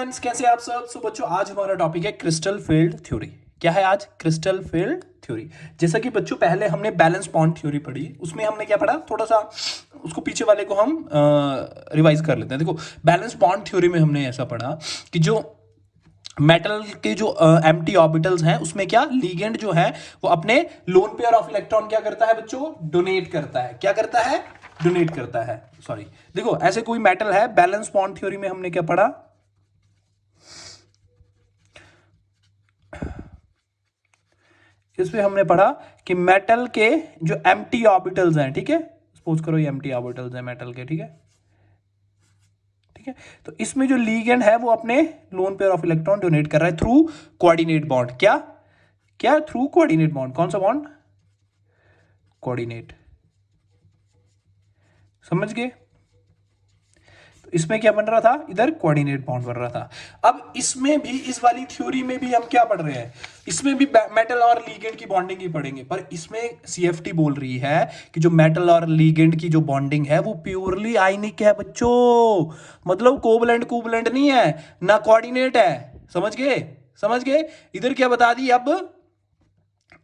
Friends, कैसे आप सब। सो बच्चों, आज हमारा टॉपिक है क्रिस्टल फील्ड थ्योरी। क्या है आज? Crystal field theory. जैसा कि बच्चों पहले हमने बैलेंस बॉन्ड थ्योरी पढ़ी, उसमें हमने क्या पढ़ा, थोड़ा सा उसको पीछे वाले को हम रिवाइज कर लेते हैं। देखो, बैलेंस बॉन्ड थ्योरी में हमने ऐसा पढ़ा कि जो मेटल के जो एम्प्टी ऑर्बिटल्स हैं उसमें क्या लीगेंड जो है वो अपने लोन पेयर ऑफ इलेक्ट्रॉन क्या करता है बच्चों? डोनेट करता है। क्या करता है? डोनेट करता है। सॉरी, देखो ऐसे कोई मेटल है, बैलेंस बॉन्ड थ्योरी में हमने क्या पढ़ा, इसमें हमने पढ़ा कि मेटल के जो एम्प्टी ऑर्बिटल्स हैं, ठीक है, सपोज करो ये एम्प्टी ऑर्बिटल्स हैं मेटल के, ठीक है, ठीक है, तो इसमें जो लीगेंड है वो अपने lone pair of electron donate कर रहा है थ्रू कोऑर्डिनेट बॉन्ड। क्या क्या? Through coordinate bond. कौन सा बॉन्ड? कोऑर्डिनेट। समझ गए? तो इसमें क्या बन रहा था? इधर कोऑर्डिनेट बॉन्ड बन रहा था। अब इसमें भी, इस वाली थ्योरी में भी हम क्या पढ़ रहे हैं, इसमें भी मेटल और लीगेंड की बॉन्डिंग ही पढ़ेंगे, पर इसमें सीएफटी बोल रही है कि जो मेटल और लीगेंड की जो बॉन्डिंग है वो प्योरली आयनिक है बच्चों। मतलब कोवलेंट कोवलेंट नहीं है, ना कोऑर्डिनेट है। समझ गए? समझ गए? इधर क्या बता दी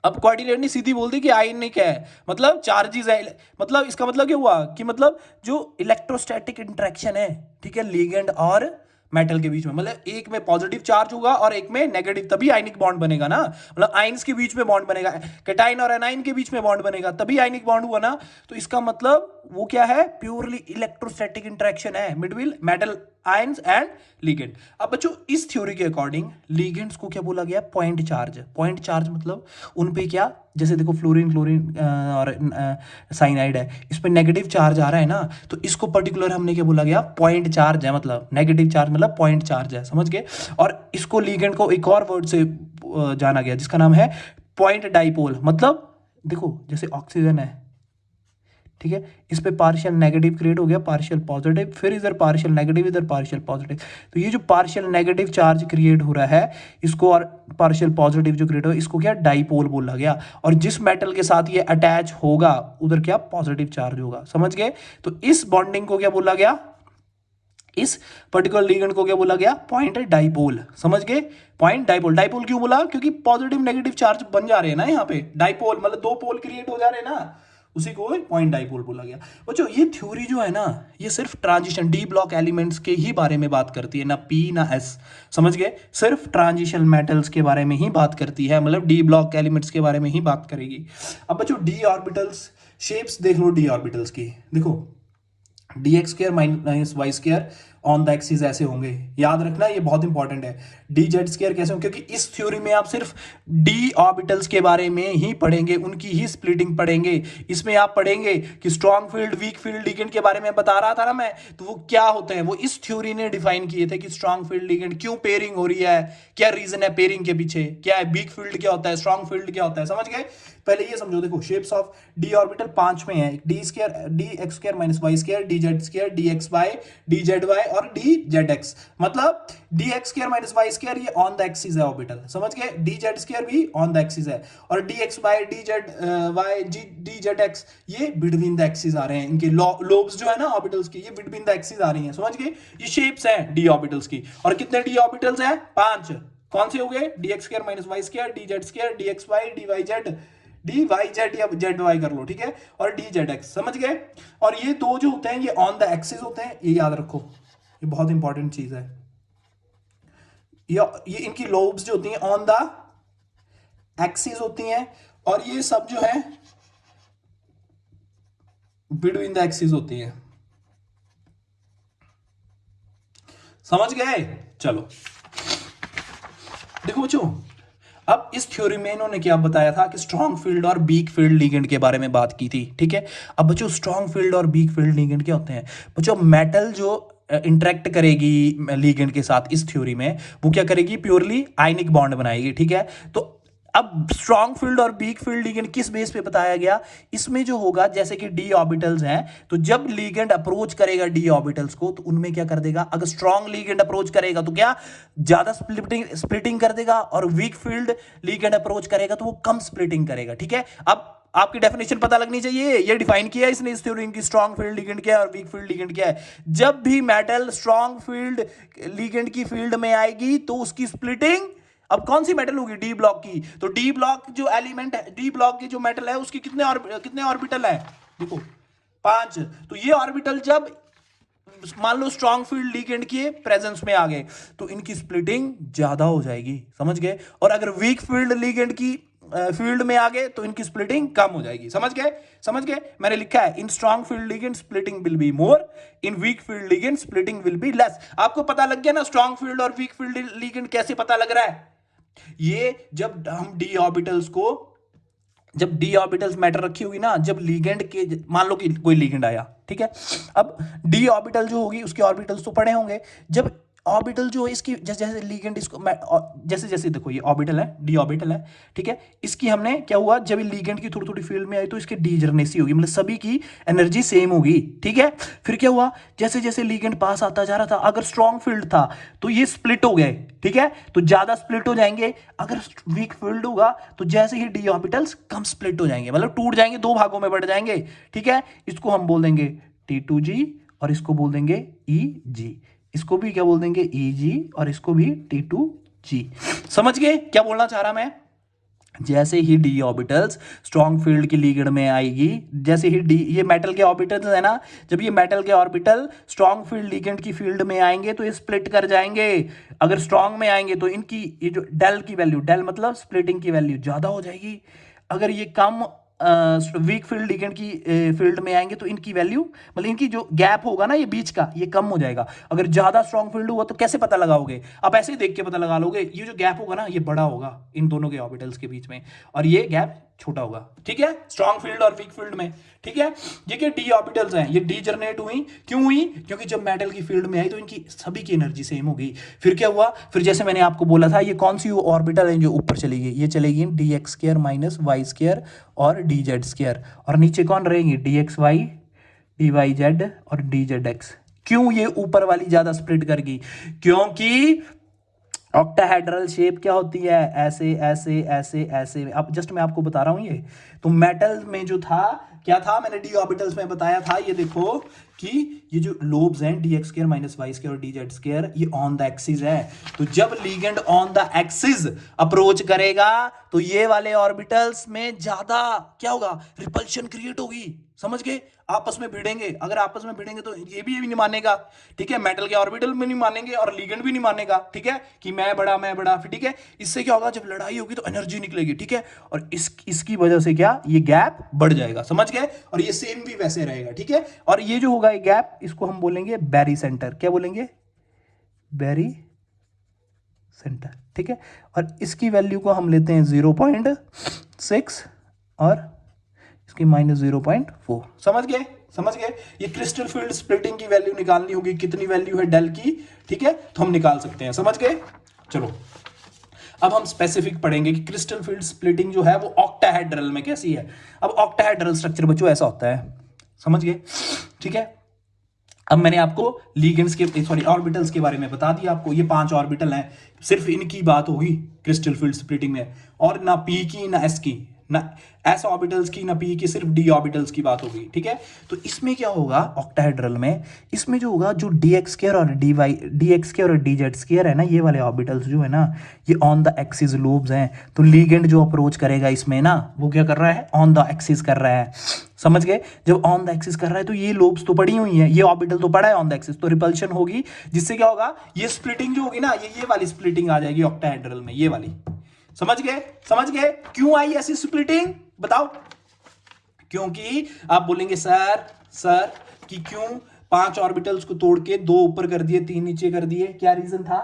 अब कोऑर्डिनेट नहीं, सीधी बोल दी कि आयनिक है, मतलब चार्जेस है। मतलब इसका मतलब क्या हुआ कि मतलब जो इलेक्ट्रोस्टैटिक इंटरेक्शन है, ठीक है, लीगेंड और मेटल के बीच में, मतलब एक में पॉजिटिव चार्ज होगा और एक में नेगेटिव, तभी आयनिक बॉन्ड बनेगा ना। मतलब आयंस के बीच में बॉन्ड बनेगा, कैटाइन और एनाइन के बीच में बॉन्ड बनेगा, तभी आयनिक बॉन्ड हुआ ना। तो इसका मतलब वो क्या है? प्योरली इलेक्ट्रोस्टैटिक इंटरेक्शन है मिडविल मेटल आयंस एंड लीगेंड। अब बच्चों इस थ्योरी के अकॉर्डिंग लीगेंड्स को क्या बोला गया? Point charge. पॉइंट चार्ज मतलब उन पे क्या, जैसे देखो फ्लोरीन क्लोरीन और साइनाइड है, इस पे नेगेटिव चार्ज आ रहा है ना, तो इसको पर्टिकुलर हमने क्या बोला गया? पॉइंट चार्ज है। मतलब नेगेटिव चार्ज मतलब पॉइंट चार्ज है। समझ गए? और इसको लीगेंड को एक और वर्ड से जाना गया जिसका नाम है पॉइंट डाइपोल। मतलब देखो जैसे ऑक्सीजन है, ठीक है, इस पे पार्शियल नेगेटिव क्रिएट हो गया, पार्शियल पॉजिटिव, फिर इधर पार्शियल नेगेटिव, इधर पार्शियल पॉजिटिव। तो ये जो पार्शियल नेगेटिव चार्ज क्रिएट हो रहा है इसको, और पार्शियल पॉजिटिव जो क्रिएट हो, इसको क्या डाइपोल बोला गया। और जिस मेटल के साथ ये अटैच होगा उधर क्या पॉजिटिव चार्ज होगा। समझ गए? तो इस बॉन्डिंग को क्या बोला गया? इस पर्टिकुलर लीगेंड को क्या बोला गया? Point dipole. समझ गए? Point dipole. डाइपोल क्यों बोला? क्योंकि पॉजिटिव नेगेटिव चार्ज बन जा रहे हैं ना यहाँ पे। डाइपोल मतलब दो पोल क्रिएट हो जा रहे हैं ना, उसी को पॉइंट डाइपोल बोला गया। बच्चों ये थ्योरी जो है ना, ये सिर्फ ट्रांजिशन डी ब्लॉक एलिमेंट्स के ही बारे में बात करती है, ना पी ना एस। समझ गए? सिर्फ ट्रांजिशन मेटल्स के बारे में ही बात करती है, मतलब डी ब्लॉक एलिमेंट्स के बारे में ही बात करेगी। अब बच्चों डी ऑर्बिटल्स शेप्स देख लो, डी ऑर्बिटल्स की देखो, d x square minus y square on the axis ऐसे होंगे। याद रखना, ये बहुत इंपॉर्टेंट है। डी जेड स्क्र कैसे होंगे? क्योंकि इस थ्योरी में आप सिर्फ डी ऑर्बिटल्स के बारे में ही पढ़ेंगे, उनकी ही स्प्लिटिंग पढ़ेंगे। इसमें आप पढ़ेंगे कि strong field weak field ligand के बारे में बता रहा था ना मैं, तो वो क्या होते हैं, वो इस थ्योरी ने डिफाइन किए थे कि स्ट्रॉन्ग फील्ड लीगेंड क्यों पेयरिंग हो रही है, क्या रीजन है पेयरिंग के पीछे, क्या है वीक फील्ड क्या होता है, स्ट्रॉन्ग फील्ड क्या होता है। समझ गए? पहले ये समझो। देखो शेप्स ऑफ डी ऑर्बिटल 5 में है, d square, d x square minus y square, d z square, d x y, d z y और डी जेड एक्स। मतलब d x square minus y square ये ऑन द एक्सिस है orbital. समझ गए? D z square भी on the axis है, और d x y, d z y, d z x ये बिटवीन द एक्सिस आ रहे हैं। इनके लोब्स जो है ना ऑर्बिटल्स की, ये बिटवीन द एक्सिस आ रही हैं। समझ गए? ये शेप्स हैं डी ऑर्बिटल्स की। और कितने डी ऑर्बिटल्स हैं? 5। कौन से हो गए? D x square minus y square, d z square, d x y, d y z, d y z या जेड वाई कर लो, ठीक है, और डी जेड एक्स। समझ गए? और ये दो जो होते हैं ये ऑन द एक्सिस होते हैं, ये याद रखो, ये बहुत इंपॉर्टेंट चीज है। ये इनकी लोब्स जो होती हैं ऑन द एक्सिस होती हैं, और ये सब जो है बिटवीन द एक्सिस होती है। समझ गए? चलो देखो बच्चों, अब इस थ्योरी में इन्होंने क्या बताया था कि स्ट्रॉन्ग फील्ड और वीक फील्ड लीगेंड के बारे में बात की थी, ठीक है। अब बच्चों स्ट्रॉन्ग फील्ड और वीक फील्ड लीगेंड क्या होते हैं? बच्चों मेटल जो इंटरेक्ट करेगी लीगेंड के साथ इस थ्योरी में, वो क्या करेगी? प्योरली आयनिक बॉन्ड बनाएगी, ठीक है। तो अब स्ट्रॉन्ग फील्ड और वीक फील्ड लीगेंड किस बेस पे बताया गया? इसमें जो होगा, जैसे कि डी ऑर्बिटल्स हैं, तो जब लीगेंड अप्रोच करेगा डी ऑर्बिटल्स को, तो उनमें क्या कर देगा? अगर स्ट्रॉन्ग लीगेंड अप्रोच करेगा तो क्या ज्यादा स्प्लिटिंग कर देगा, और वीक फील्ड लीगेंड अप्रोच करेगा तो वो कम स्प्लिटिंग करेगा, ठीक है। अब आपकी डेफिनेशन पता लगनी चाहिए। ये डिफाइन किया है इसने इस थ्योरी की, स्ट्रॉन्ग फील्ड लिगेंड क्या है और वीक फील्ड लिगेंड क्या है। जब भी मेटल स्ट्रॉन्ग फील्ड लिगेंड की फील्ड में आएगी तो उसकी स्प्लिटिंग, अब कौन सी मेटल होगी, डी ब्लॉक की, तो डी ब्लॉक जो एलिमेंट है, डी ब्लॉक की जो मेटल है उसकी कितने ऑर्बिटल है, देखो 5। तो ये ऑर्बिटल जब मान लो स्ट्रॉन्ग फील्ड लिगेंड के प्रेजेंस में आ गए तो इनकी स्प्लिटिंग ज्यादा हो जाएगी, समझ गए। और अगर वीक फील्ड लिगेंड की फील्ड में आ गए तो इनकी स्प्लिटिंग कम हो जाएगी, समझ गए, समझ गए। मैंने लिखा है इन strong field ligand splitting will be more, in week field ligand splitting will be less. आपको पता लग गया ना स्ट्रॉन्ग फील्ड और वीक फील्ड लिगेंड कैसे पता लग रहा है। ये जब हम डी ऑर्बिटल्स को, जब डी ऑर्बिटल्स मैटर रखी होगी ना, जब लीगेंड के, मान लो कि कोई लीगेंड आया, ठीक है, अब डी ऑर्बिटल जो होगी उसके ऑर्बिटल्स तो पड़े होंगे। जब ऑर्बिटल जो है इसकी जैसे जैसे लीगेंड इसको जैसे जैसे देखो ये ऑर्बिटल है, डी ऑर्बिटल है, ठीक है, इसकी हमने क्या हुआ, जब लीगेंड की थोड़ी थोड़ी फील्ड में आई तो इसकी डीजर्नेसी होगी, मतलब सभी की एनर्जी सेम होगी, ठीक है। फिर क्या हुआ, जैसे जैसे लीगेंड पास आता जा रहा था, अगर स्ट्रॉन्ग फील्ड था तो ये स्प्लिट हो गए, ठीक है, तो ज्यादा स्प्लिट हो जाएंगे। अगर वीक फील्ड होगा तो जैसे ही डी ऑर्बिटल्स कम स्प्लिट हो जाएंगे, मतलब टूट जाएंगे, दो भागों में बढ़ जाएंगे, ठीक है। इसको हम बोल देंगे T2G और इसको बोल देंगे EG, इसको भी क्या बोल देंगे EG और इसको भी T2G। समझ गए क्या बोलना चाह रहा मैं। जैसे ही डी ऑर्बिटल्स स्ट्रॉन्ग फील्ड की लीगेंड में आएगी, जैसे ही डी, ये मेटल के ऑर्बिटल्स है ना, जब ये मेटल के ऑर्बिटल स्ट्रॉन्ग फील्ड लीगेंड की फील्ड में आएंगे तो ये स्प्लिट कर जाएंगे। अगर स्ट्रॉन्ग में आएंगे तो इनकी ये जो डेल की वैल्यू, डेल मतलब स्प्लिटिंग की वैल्यू ज्यादा हो जाएगी। अगर ये कम वीक फील्ड लिगेंड की फील्ड में आएंगे तो इनकी वैल्यू, मतलब इनकी जो गैप होगा ना ये बीच का, ये कम हो जाएगा। अगर ज्यादा स्ट्रॉन्ग फील्ड हुआ तो कैसे पता लगाओगे, आप ऐसे ही देख के पता लगा लोगे, ये जो गैप होगा ना ये बड़ा होगा इन दोनों के ऑर्बिटल्स के बीच में, और ये गैप छोटा होगा, ठीक है, स्ट्रॉन्ग फील्ड और वीक फील्ड में, ठीक है। ये क्या डी ऑर्बिटल्स हैं, ये डी जनरेट हुई, क्यों हुई, क्योंकि जब मेटल की फील्ड में आई तो इनकी सभी की एनर्जी सेम हो गई। फिर क्या हुआ, फिर जैसे मैंने आपको बोला था, ये कौन सी ऑर्बिटल है जो ऊपर चली गई, ये चलेगी dx² - y² और dz², और नीचे कौन रहेंगी dxy, dyz और dzx। क्यों ये ऊपर वाली ज्यादा स्प्लिट कर गई, क्योंकि ऑक्टाहेड्रल शेप क्या होती है, ऐसे ऐसे ऐसे ऐसे। अब जस्ट मैं आपको बता रहा हूं ये, तो मेटल में जो था क्या था, मैंने डी ऑर्बिटल्स में बताया था, ये देखो कि ये जो लोब्स हैं dx² - y² और dz², ये ऑन द एक्सिस है। तो जब ligand on the axis approach करेगा तो ये वाले ऑर्बिटल्स में ज्यादा क्या होगा, रिपल्शन क्रिएट होगी, समझ गए, आपस में भिड़ेंगे। अगर आपस में भिड़ेंगे तो ये भी नहीं मानेगा, ठीक है, मेटल के ऑर्बिटल में नहीं मानेंगे और लीगेंड भी नहीं मानेगा, ठीक है, कि मैं बड़ा, ठीक है। इससे क्या होगा, जब लड़ाई होगी तो एनर्जी निकलेगी, ठीक है, और इसकी वजह से क्या, ये गैप बढ़ जाएगा, समझ गए, और ये सेम भी वैसे रहेगा, ठीक है। और ये जो होगा ये गैप, इसको हम बोलेंगे बैरी सेंटर, क्या बोलेंगे, बैरी सेंटर, ठीक है। और इसकी वैल्यू को हम लेते हैं 0.6 और इसकी -0.4, समझ गए, समझ गए। ये क्रिस्टल फील्ड स्प्लिटिंग की वैल्यू निकालनी होगी, कितनी वैल्यू है डेल की, ठीक है, तो हम निकाल सकते हैं, समझ गए। चलो अब हम स्पेसिफिक पढ़ेंगे कि क्रिस्टल फील्ड स्प्लिटिंग जो है वो ऑक्टाहेड्रल में कैसी है। अब ऑक्टाहेड्रल स्ट्रक्चर बच्चों ऐसा होता है, समझ गए, ठीक है। अब मैंने आपको लीगेंड्स के, सॉरी, ऑर्बिटल्स के बारे में बता दिया आपको, ये 5 ऑर्बिटल हैं, सिर्फ इनकी बात होगी क्रिस्टल फील्ड स्प्लिटिंग में, और ना पी की ना एस की, ना एस ऑर्बिटल्स की ना पी की, सिर्फ डी ऑर्बिटल्स की बात होगी, ठीक है। तो इसमें क्या होगा ऑक्टाहेड्रल में, इसमें जो होगा, जो dx² और dx² और dz² है ना, ये वाले ऑर्बिटल्स जो है ना, ये ऑन द एक्सिस लोब्स हैं। तो लीगेंड जो अप्रोच करेगा इसमें ना, वो क्या कर रहा है, ऑन द एक्सिस कर रहा है, समझ गए। जब ऑन द एक्सिस कर रहा है तो ये लोब्स तो पड़ी हुई हैं, ये ऑर्बिटल तो पड़ा है ऑन द एक्सिस, तो रिपल्शन होगी, जिससे क्या होगा, ये स्प्लिटिंग जो होगी ना, ये वाली स्प्लिटिंग आ जाएगी ऑक्टाहेड्रल में, ये वाली, समझ गए, समझ गए। क्यों आई ऐसी स्प्लिटिंग, बताओ। क्योंकि आप बोलेंगे सर कि क्यों 5 ऑर्बिटल्स को तोड़ के 2 ऊपर कर दिए, 3 नीचे कर दिए, क्या रीजन था,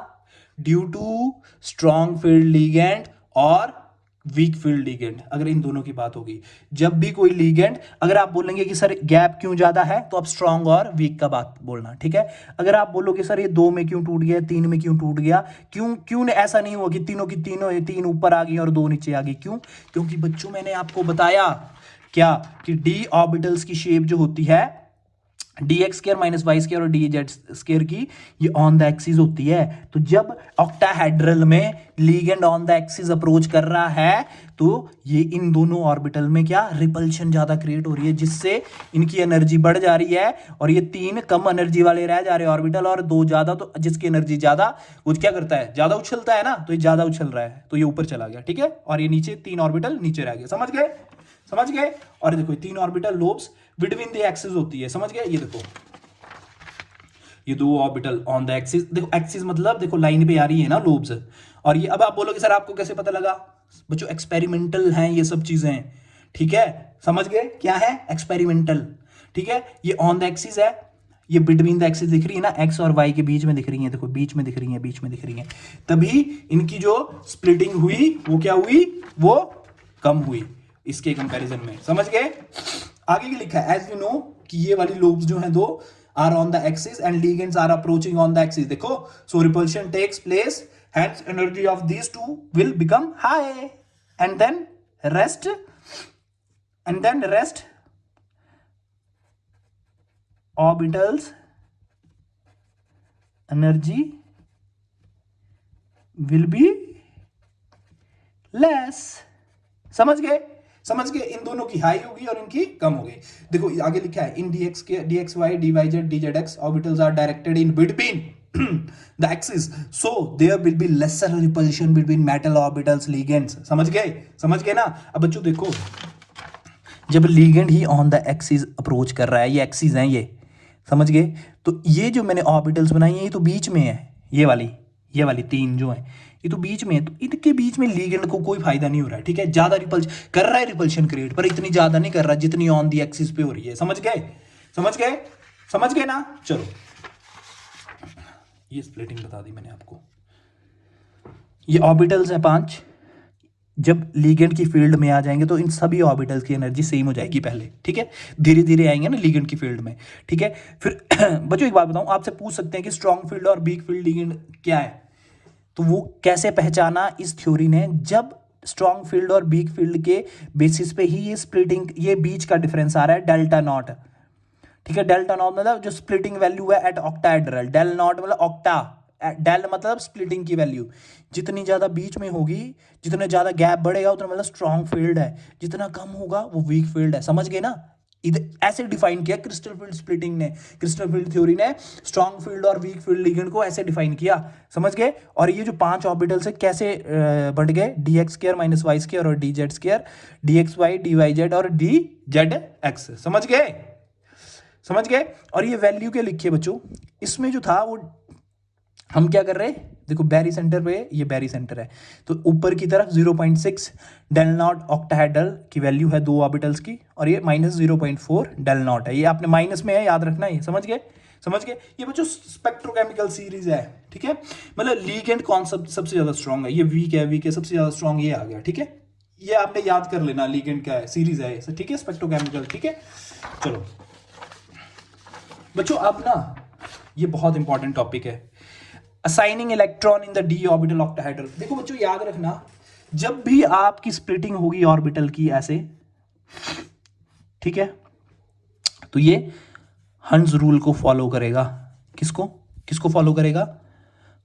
due to strong field ligand और वीक फील्ड लिगेंड। अगर इन दोनों की बात होगी, जब भी कोई लिगेंड, अगर आप बोलेंगे कि सर गैप क्यों ज्यादा है, तो आप स्ट्रॉन्ग और वीक का बात बोलना, ठीक है। अगर आप बोलोगे सर ये 2 में क्यों टूट गया, 3 में क्यों टूट गया, क्यों ऐसा नहीं हुआ कि तीनों की तीनों, 3 ऊपर आ गई और 2 नीचे आ गई, क्यों, क्योंकि बच्चों मैंने आपको बताया क्या, कि डी ऑर्बिटल्स की शेप जो होती है d x square minus y square और डी जेड स्केयर की ये ऑन द एक्सिस होती है। तो जब ऑक्टाहेड्रल में ligand on the axis approach कर रहा है तो ये इन दोनों ऑर्बिटल में क्या रिपल्शन ज्यादा क्रिएट हो रही है, जिससे इनकी एनर्जी बढ़ जा रही है और ये 3 कम एनर्जी वाले रह जा रहे हैं ऑर्बिटल और 2 ज्यादा। तो जिसकी एनर्जी ज्यादा वो क्या करता है, ज्यादा उछलता है ना, तो ये ज्यादा उछल रहा है तो ये ऊपर चला गया, ठीक है। और ये नीचे 3 ऑर्बिटल नीचे रह गए, समझ गए, समझ गए। और देखो 3 orbital lobes between the axis होती है, समझ गए। ये देखो ये 2 ऑर्बिटल ऑन द एक्सिस, देखो एक्सिस मतलब देखो लाइन पे आ रही है ना लोब्स। और ये अब आप बोलोगे सर आपको कैसे पता लगा, बच्चों एक्सपेरिमेंटल हैं ये सब चीजें, ठीक है, समझ गए क्या है एक्सपेरिमेंटल, ठीक है। ये ऑन द एक्सिस है, ये बिटवीन द एक्सिस दिख रही है ना, एक्स और वाई के बीच में दिख रही है, देखो बीच में दिख रही है, बीच में दिख रही है, तभी इनकी जो स्प्लिटिंग हुई वो क्या हुई, वो कम हुई इसके कंपैरिजन में, समझ गए। आगे क्या लिखा है, एज वी नो कि ये वाली लोब्स जो हैं 2 are on the axis and ligands are approaching on the axis, देखो so repulsion takes place, hence energy of these two will become high and then rest orbitals energy will be less, समझ गए, समझ गए। इन दोनों की high होगी और इनकी कम होगी। देखो आगे लिखा है इन dx के dx y dy z dz x orbitals are directed in between the axis so there will be lesser repulsion between metal orbitals ligands, समझ गए, समझ गए ना। अब बच्चों देखो जब ligand he on the axis approach कर रहा है, ये एक्सिस हैं ये, समझ गए, तो ये जो मैंने ऑर्बिटल्स बनाई है ये तो बीच में है, ये वाली 3 जो है ये तो बीच में है, तो इनके बीच में लिगेंड को कोई फायदा नहीं हो रहा है, ठीक है। ज्यादा रिपल्शन कर रहा है, रिपल्शन क्रिएट, पर इतनी ज्यादा नहीं कर रहा जितनी ऑन द एक्सिस पे हो रही है, समझ गए, समझ गए, समझ गए ना। चलो ये स्प्लिटिंग बता दी मैंने आपको। ये ऑर्बिटल्स हैं 5, जब लिगेंड की फील्ड में आ जाएंगे तो इन सभी ऑर्बिटल्स की एनर्जी सेम हो जाएगी पहले, ठीक है, धीरे धीरे आएंगे ना लिगेंड की फील्ड में, ठीक है। फिर बच्चों एक बात बताऊं, आपसे पूछ सकते हैं कि स्ट्रॉन्ग फील्ड और वीक फील्ड लिगेंड क्या है, तो वो कैसे पहचाना इस थ्योरी ने, जब स्ट्रॉन्ग फील्ड और वीक फील्ड के बेसिस पे ही ये स्प्लिटिंग, ये बीच का डिफरेंस आ रहा है डेल्टा नॉट, ठीक है। डेल्टा नॉट मतलब जो स्प्लिटिंग वैल्यू है एट ऑक्टाहेड्रल, डेल नॉट मतलब ऑक्टा, डेल मतलब स्प्लिटिंग की वैल्यू जितनी ज्यादा बीच में होगी, जितना ज्यादा गैप बढ़ेगा उतना मतलब स्ट्रॉन्ग फील्ड है, जितना कम होगा वो वीक फील्ड है, समझ गए ना। इधर ऐसे डिफाइन किया क्रिस्टल फील्ड स्प्लिटिंग ने, क्रिस्टल फील्ड थ्योरी ने स्ट्रॉन्ग फील्ड और वीक फील्ड लिगेंड को ऐसे डिफाइन किया, समझ गए। और ये जो 5 ऑर्बिटल्स है कैसे बढ़ गए, d x square minus y square और d z square, d x y d y z और डी जेड एक्स, समझ गए, समझ गए। और ये वैल्यू क्या लिखी है बच्चों, इसमें जो था वो हम क्या कर रहे हैं, देखो बैरी सेंटर पे ये बैरी सेंटर है, तो ऊपर की तरफ 0.6 डेल नॉट ऑक्टाहेड्रल की वैल्यू है 2 ऑर्बिटल्स की, और ये माइनस 0.4 डेल नॉट है, ये आपने माइनस में है याद रखना, ये समझ गए, समझ गए। ये बच्चों स्पेक्ट्रोकेमिकल सीरीज है, ठीक है, मतलब लिगेंड कौन सबसे ज्यादा स्ट्रॉन्ग है, ये वीक है सबसे ज्यादा स्ट्रॉन्ग ये आ गया, ठीक है, ये आपने याद कर लेना, लिगेंड क्या है, सीरीज है, ठीक है, स्पेक्ट्रोकेमिकल, ठीक है। चलो बच्चों अब ना ये बहुत इंपॉर्टेंट टॉपिक है, assigning electron in the D orbital octahedral. देखो बच्चों याद रखना, जब भी आपकी स्प्लिटिंग होगी ऑर्बिटल की ऐसे, ठीक है, तो ये हंस रूल को फॉलो करेगा, किसको फॉलो करेगा,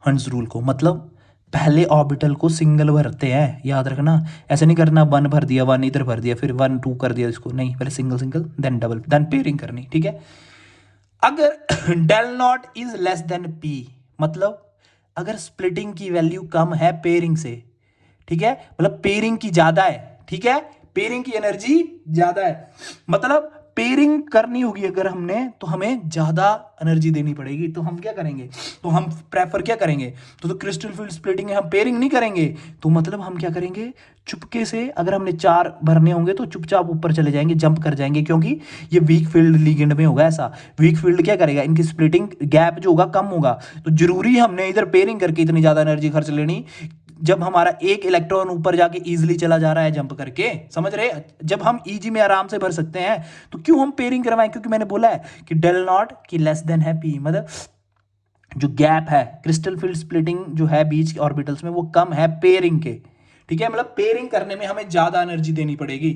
हंस रूल को। मतलब पहले ऑर्बिटल को सिंगल भरते हैं, याद रखना, ऐसे नहीं करना 1 भर दिया, 1 इधर भर दिया, फिर 1 2 कर दिया, इसको नहीं, पहले single then double then pairing करनी, ठीक है। अगर del nought is less than P, मतलब अगर स्प्लिटिंग की वैल्यू कम है पेयरिंग से, ठीक है, मतलब पेयरिंग की ज्यादा है, ठीक है, पेयरिंग की एनर्जी ज्यादा है, मतलब पेयरिंग करनी होगी अगर हमने तो हमें ज्यादा एनर्जी देनी पड़ेगी, तो हम क्या करेंगे, तो हम प्रेफर क्या करेंगे, तो क्रिस्टल फील्ड स्प्लिटिंग है, हम पेयरिंग नहीं करेंगे, तो मतलब हम क्या करेंगे, चुपके से अगर हमने 4 भरने होंगे तो चुपचाप ऊपर चले जाएंगे, जंप कर जाएंगे, क्योंकि ये वीक फील्ड लिगेंड में होगा ऐसा, वीक फील्ड क्या करेगा, इनकी स्प्लिटिंग गैप जो होगा कम होगा, तो जरूरी हमने इधर पेयरिंग करके इतनी ज्यादा एनर्जी खर्च लेनी, जब हमारा एक इलेक्ट्रॉन ऊपर जाके इजीली चला जा रहा है जंप करके, समझ रहे, जब हम इजी में आराम से भर सकते हैं तो क्यों हम पेयरिंग करवाएं, क्योंकि मैंने बोला है कि डेल नॉट की लेस देन है पी, मतलब जो गैप है क्रिस्टल फील्ड स्प्लिटिंग जो है बीच के ऑर्बिटल्स में वो कम है पेयरिंग के, ठीक है, मतलब पेयरिंग करने में हमें ज्यादा एनर्जी देनी पड़ेगी,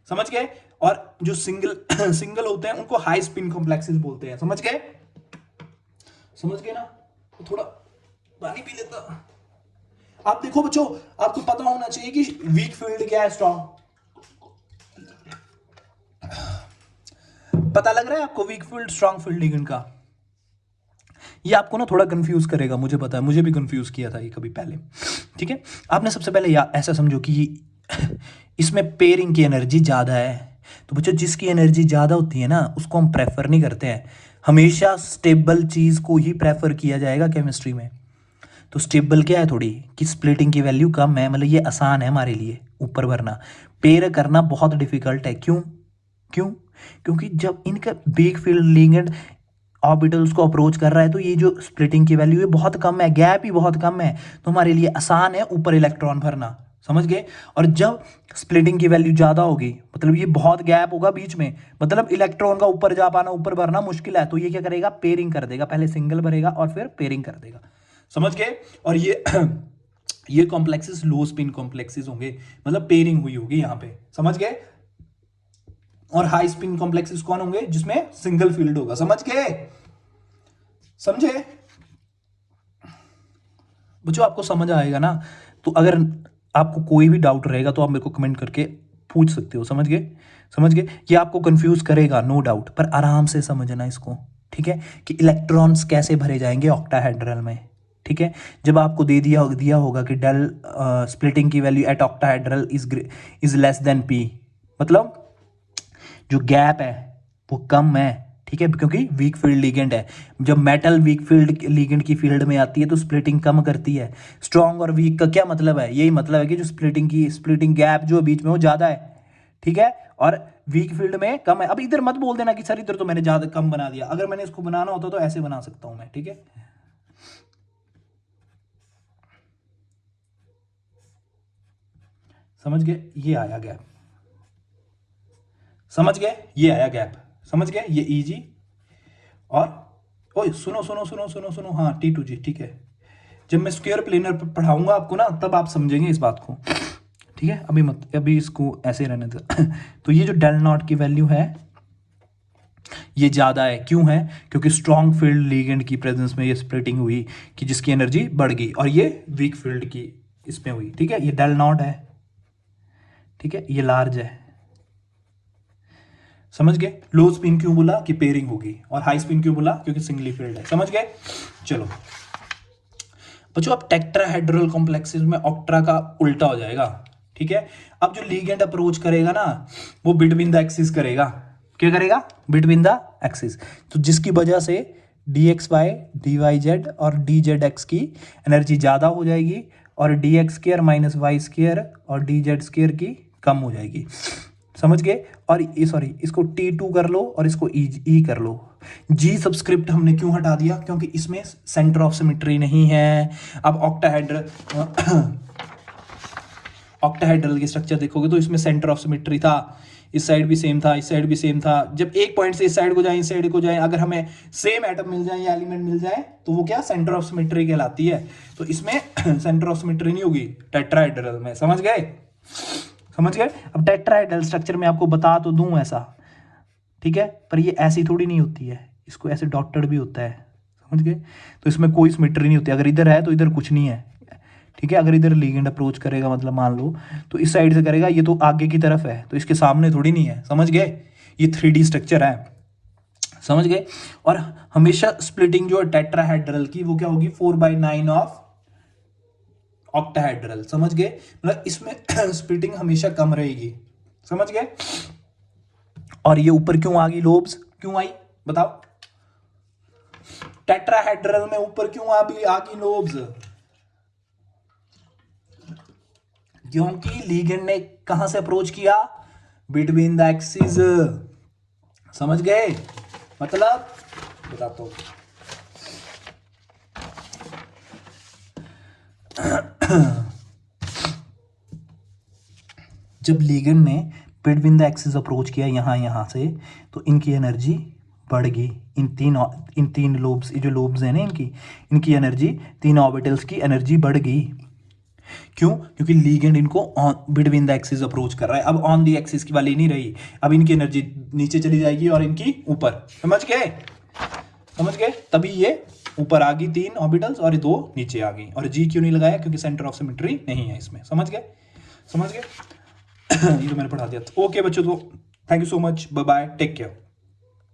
समझ गए। और जो सिंगल सिंगल होते हैं उनको हाई स्पिन कॉम्प्लेक्सेस बोलते हैं। समझ गए? समझ गए ना? तो थोड़ा पानी पी लेता। आप देखो बच्चों, आपको पता होना चाहिए कि वीक फील्ड क्या है, स्ट्रॉन्ग। पता लग रहा है आपको weak field strong field ligand का? ये आपको ना थोड़ा कंफ्यूज करेगा, मुझे पता है, मुझे भी कंफ्यूज किया था ये कभी पहले। ठीक है, आपने सबसे पहले ऐसा समझो कि इसमें पेयरिंग की एनर्जी ज़्यादा है। तो बच्चों जिसकी एनर्जी ज़्यादा होती है ना उसको हम प्रेफर नहीं करते हैं। हमेशा स्टेबल चीज़ को ही प्रेफर किया जाएगा केमिस्ट्री में। तो स्टेबल क्या है थोड़ी कि स्प्लिटिंग की वैल्यू कम है, मतलब ये आसान है हमारे लिए ऊपर भरना। पेयर करना बहुत डिफिकल्ट है। क्यों? क्यों? क्योंकि जब इनका वीक फील्ड लिगेंड ऑर्बिटल्स को अप्रोच कर रहा है तो ये जो स्प्लिटिंग की वैल्यू है बहुत कम है, गैप ही बहुत कम है, तो हमारे लिए आसान है ऊपर इलेक्ट्रॉन भरना। समझ गए? और जब स्प्लिटिंग की वैल्यू ज़्यादा होगी, मतलब ये बहुत गैप होगा बीच में, मतलब इलेक्ट्रॉन का ऊपर जा पाना, ऊपर भरना मुश्किल है, तो ये क्या करेगा? पेयरिंग कर देगा। पहले सिंगल भरेगा और फिर पेयरिंग कर देगा। समझ गए? और ये ये कॉम्प्लेक्सेस लो स्पिन कॉम्प्लेक्सेस होंगे, मतलब पेयरिंग हुई होगी यहाँ पे। समझ गए? और हाई स्पिन कॉम्प्लेक्सेस कौन होंगे? जिसमें सिंगल फील्ड होगा। समझ गए? समझे बच्चों? आपको समझ आएगा ना? तो अगर आपको कोई भी डाउट रहेगा तो आप मेरे को कमेंट करके पूछ सकते हो। समझ गए? समझ गए? ये आपको कंफ्यूज करेगा नो डाउट, पर आराम से समझना इसको। ठीक है, कि इलेक्ट्रॉन्स कैसे भरे जाएंगे ऑक्टाहेड्रल में। ठीक है, जब आपको दिया होगा कि डेल स्प्लिटिंग की value at octahedral is less than P, मतलब जो गैप है वो कम है। ठीक है, क्योंकि वीक फील्ड लिगेंड है। जब मेटल वीक फील्ड लिगेंड की फील्ड में आती है तो स्प्लिटिंग कम करती है। स्ट्रॉन्ग और वीक का क्या मतलब है? यही मतलब है कि जो स्प्लिटिंग गैप जो बीच में वो ज़्यादा है। ठीक है, और वीक फील्ड में कम है। अब इधर मत बोल देना कि सर इधर तो मैंने ज़्यादा कम बना दिया। अगर मैंने इसको बनाना होता तो ऐसे बना सकता हूँ मैं। ठीक है, समझ गए? ये आया गैप। समझ गए? ये आया गैप। समझ गए? ये ईजी। और ओए सुनो सुनो सुनो सुनो सुनो, हाँ T2G। ठीक है, जब मैं स्क्वायर प्लेनर पर पढ़ाऊंगा आपको ना तब आप समझेंगे इस बात को। ठीक है, अभी मत, अभी इसको ऐसे रहने दो। तो ये जो डेल नॉट की वैल्यू है ये ज़्यादा है। क्यों है? क्योंकि स्ट्रॉन्ग फील्ड लिगेंड की प्रेजेंस में ये स्प्लिटिंग हुई कि जिसकी एनर्जी बढ़ गई, और ये वीक फील्ड की इसमें हुई। ठीक है, ये डेल नॉट है। ठीक है, ये लार्ज है। समझ गए? लो स्पिन क्यों बोला? कि पेयरिंग होगी। और हाई स्पिन क्यों बोला? क्योंकि सिंगली फील्ड है। समझ गए? चलो बच्चों, अब टेट्राहेड्रल कॉम्प्लेक्सेस में ऑक्ट्रा का उल्टा हो जाएगा। ठीक है, अब जो लिगेंड अप्रोच करेगा ना वो बिटवीन द एक्सिस करेगा। क्या करेगा? Between the axis. तो जिसकी वजह से dxy dyz और dzx की एनर्जी ज़्यादा हो जाएगी, और dx square minus y square और dz स्क्वायर की कम हो जाएगी। समझ गए? और ये सॉरी, इसको T2 कर लो और इसको E कर लो। जी सब्सक्रिप्ट हमने क्यों हटा दिया? क्योंकि इसमें सेंटर ऑफ सिमेट्री नहीं है। अब ऑक्टाहेड्रल की स्ट्रक्चर देखोगे तो इसमें सेंटर ऑफ सिमेट्री था। इस साइड भी सेम था, इस साइड भी सेम था। जब एक पॉइंट से इस साइड को जाए, इस साइड को जाए, अगर हमें सेम एटम मिल जाए या एलिमेंट मिल जाए तो वो क्या? सेंटर ऑफ सिमेट्री कहलाती है। तो इसमें सेंटर ऑफ सिमेट्री नहीं होगी टेट्राहेड्रल में। समझ गए? समझ गए? अब टेट्राहेड्रल स्ट्रक्चर में आपको बता तो दूं ऐसा, ठीक है, पर ये ऐसी थोड़ी नहीं होती है, इसको ऐसे डॉटेड भी होता है। समझ गए? तो इसमें कोई सिमेट्री नहीं होती। अगर इधर है तो इधर कुछ नहीं है। ठीक है, अगर इधर लिगेंड अप्रोच करेगा, मतलब मान लो तो इस साइड से करेगा, ये तो आगे की तरफ है तो इसके सामने थोड़ी नहीं है। समझ गए? ये 3D स्ट्रक्चर है। समझ गए? और हमेशा स्प्लिटिंग जो है टेट्राहेड्रल की वो क्या होगी? 4/9 ऑफ ऑक्टाहेड्रल। समझ गए? मतलब इसमें स्प्लिटिंग हमेशा कम रहेगी। समझ गए? और ये ऊपर क्यों आ गई लोब्स? क्यों आई बताओ? टेट्राहेड्रल में ऊपर क्यों आ गई लोब्स? क्योंकि लिगेंड ने कहां से अप्रोच किया? Between the axis. समझ गए? मतलब बताता हूं। जब लिगेंड ने बिटवीन द एक्सिस अप्रोच किया यहां से, तो इनकी एनर्जी बढ़ गई। इन तीन लोब्स, ये जो लोब्स हैं ना इनकी एनर्जी, तीन ऑर्बिटल्स की एनर्जी बढ़ गई। क्यों? क्योंकि लीगेंड इनको on between the axis approach कर रहा है। अब ऑन द एक्सिस की वाली नहीं रही, अब इनकी एनर्जी नीचे चली जाएगी और इनकी ऊपर। समझ गए? समझ गए? तभी ये ऊपर आ गई 3 ऑर्बिटल्स और ये 2 नीचे आ गई। और जी क्यों नहीं लगाया? क्योंकि सेंटर ऑफ सिमेट्री नहीं है इसमें। समझ गए? समझ गए? ये तो मैंने पढ़ा दिया था। ओके बच्चों, तो thank you so much, bye bye, take care.